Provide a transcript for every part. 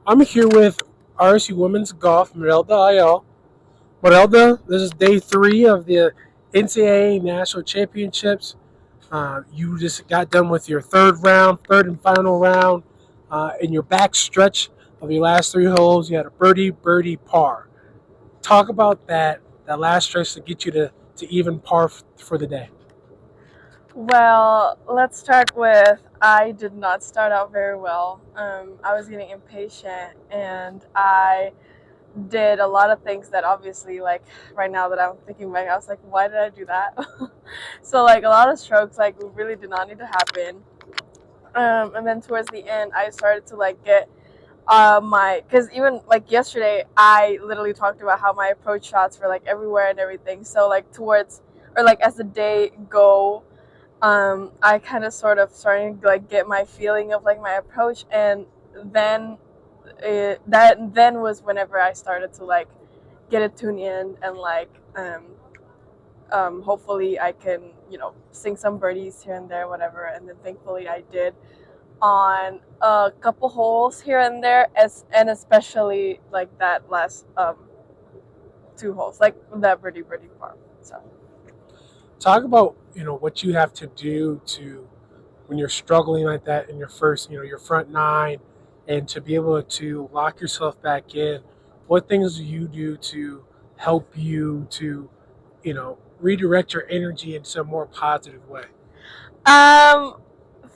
I'm here with RSU Women's Golf, Marelda Ayal. Marelda, this is day 3 of the NCAA National Championships. You just got done with your third and final round. In your back stretch of your last 3 holes, you had a birdie, par. Talk about that last stretch to get you to even par for the day. Well, let's start with I did not start out very well. I was getting impatient and I did a lot of things that obviously, like right now that I'm thinking back, I was like, why did I do that? So, like, a lot of strokes, like, really did not need to happen. And then towards the end, I started to, like, get because even like yesterday I literally talked about how my approach shots were like everywhere and everything, so like towards or like as the day go, I kind of sort of starting to like get my feeling of like my approach, and then that then was whenever I started to like get it tuned in and like hopefully I can sing some birdies here and there, whatever, and then thankfully I did on a couple holes here and there, and especially like that last 2 holes, like that birdie farm. So Talk about what you have to do to when you're struggling like that in your first, your front 9, and to be able to lock yourself back in. What things do you do to help you to, redirect your energy into a more positive way? um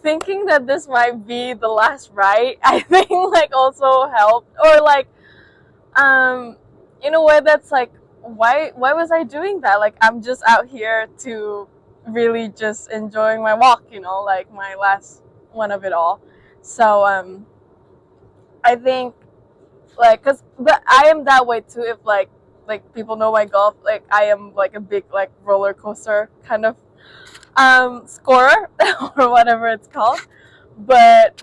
thinking that this might be the last right, I think like also helped, or like um in a way that's like, why was I doing that? Like, I'm just out here to really just enjoying my walk, like my last one of it all. So I think like, cuz but I am that way too. If like people know my golf, like I am like a big like roller coaster kind of scorer or whatever it's called. But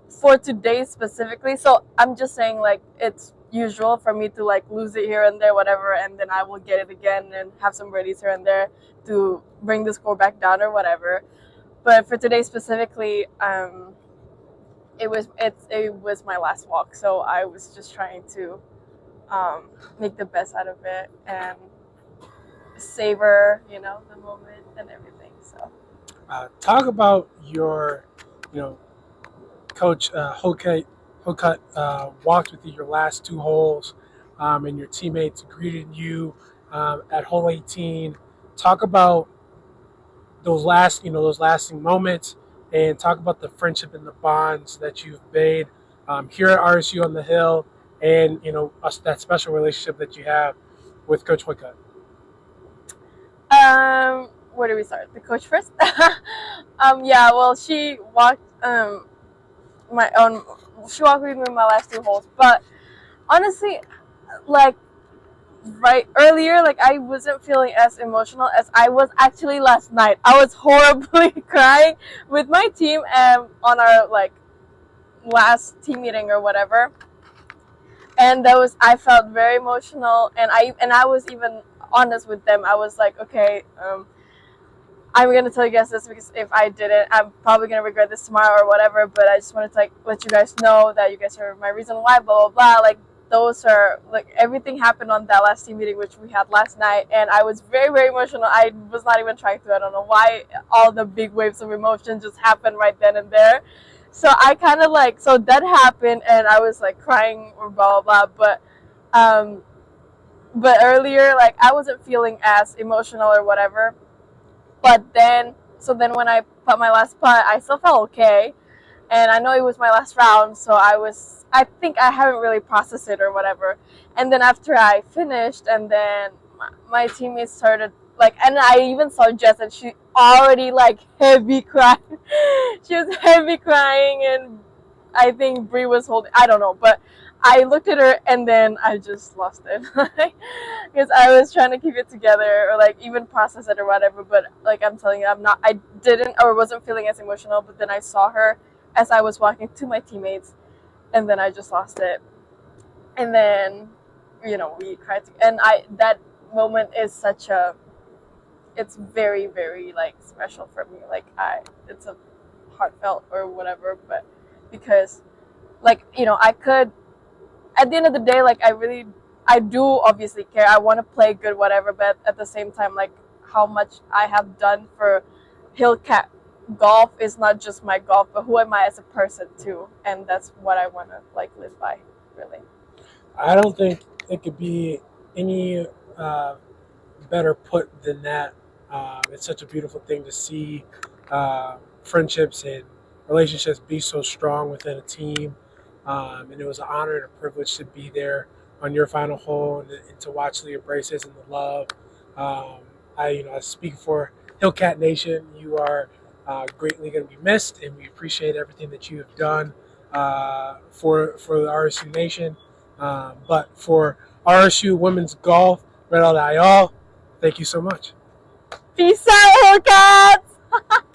for today specifically, so I'm just saying like it's usual for me to like lose it here and there, whatever, and then I will get it again and have some birdies here and there to bring the score back down or whatever. But for today specifically, it was my last walk, so I was just trying to make the best out of it and savor, the moment and everything. So Talk about your, you know, coach Hokut walked with you your last 2 holes, and your teammates greeted you at hole 18. Talk about those lasting moments, and talk about the friendship and the bonds that you've made here at RSU on the Hill, and that special relationship that you have with Coach Hokut. where do we start? The coach first. Yeah. Well, my own. She walked with me in my last 2 holes, but honestly, like right earlier, like I wasn't feeling as emotional as I was actually last night. I was horribly crying with my team on our like last team meeting or whatever, and I felt very emotional, and I was even honest with them. I was like, okay, I'm gonna tell you guys this because if I didn't, I'm probably gonna regret this tomorrow or whatever. But I just wanted to like let you guys know that you guys are my reason why. Blah blah blah. Like, those are like everything happened on that last team meeting which we had last night, and I was very very emotional. I was not even trying to. I don't know why all the big waves of emotion just happened right then and there. So I kind of like, so that happened, and I was like crying or blah blah blah. Um, but earlier, like I wasn't feeling as emotional or whatever. But then, so then when I put my last putt, I still felt okay. And I know it was my last round, so I think I haven't really processed it or whatever. And then after I finished, and then my teammates started, like, and I even saw Jess, and she already, like, heavy crying. She was heavy crying, and I think Bree was holding, I don't know, but I looked at her and then I just lost it. Because I was trying to keep it together or like even process it or whatever, but like I'm telling you, I didn't or wasn't feeling as emotional, but then I saw her as I was walking to my teammates, and then I just lost it. And then, we cried, and that moment is it's very, very like special for me. Like, it's a heartfelt or whatever, but because like, I could at the end of the day, like I do obviously care. I want to play good, whatever, but at the same time, like how much I have done for Hillcat golf is not just my golf, but who am I as a person too, and that's what I want to like live by, really. I don't think it could be any better put than that. It's such a beautiful thing to see friendships and relationships be so strong within a team. And it was an honor and a privilege to be there on your final hole and to watch the embraces and the love. I speak for Hillcat Nation. You are greatly going to be missed, and we appreciate everything that you have done for the RSU Nation. But for RSU women's golf, Marelda Ayal, thank you so much. Peace out, Hillcats!